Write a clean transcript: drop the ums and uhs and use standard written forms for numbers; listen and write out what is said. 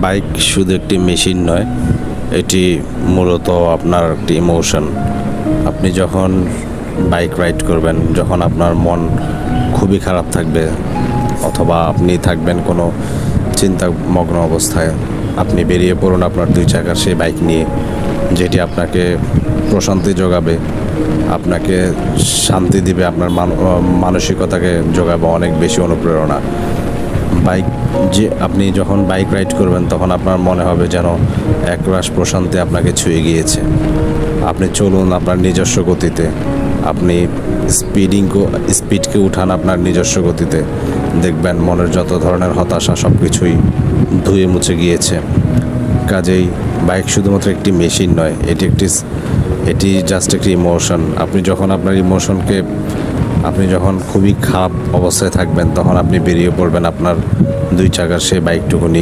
Bike শুধু একটি machine নয়, এটি মূলত আপনার একটি ইমোশন। আপনি যখন বাইক রাইড করবেন, যখন আপনার মন খুবই খারাপ থাকবে অথবা আপনি থাকবেন কোনো চিন্তামগ্ন অবস্থায়, আপনি বেরিয়ে পড়ুন আপনার দুই চাকার সেই বাইক নিয়ে, যেটি আপনাকে প্রশান্তি যোগাবে, আপনাকে শান্তি দিবে, আপনার মানসিকতাকে যোগাবে অনেক বেশি অনুপ্রেরণা। বাইক যে আপনি যখন বাইক রাইড করবেন তখন আপনার মনে হবে যেন একরাশ প্রশান্তি আপনাকে ছুঁয়ে গিয়েছে। আপনি চলুন আপনার নিজস্ব গতিতে, আপনি স্পিডকে উঠান আপনার নিজস্ব গতিতে, দেখবেন মনের যত ধরনের হতাশা সব কিছুই ধুয়ে মুছে গিয়েছে। কাজেই বাইক শুধুমাত্র একটি মেশিন নয়, এটি জাস্ট একটি ইমোশন। আপনি যখন আপনার ইমোশনকে, আপনি যখন খুবই খারাপ অবস্থায় থাকবেন তখন আপনি বেরিয়ে পড়বেন আপনার দুই চাকার সেই বাইকটুকু নিয়ে।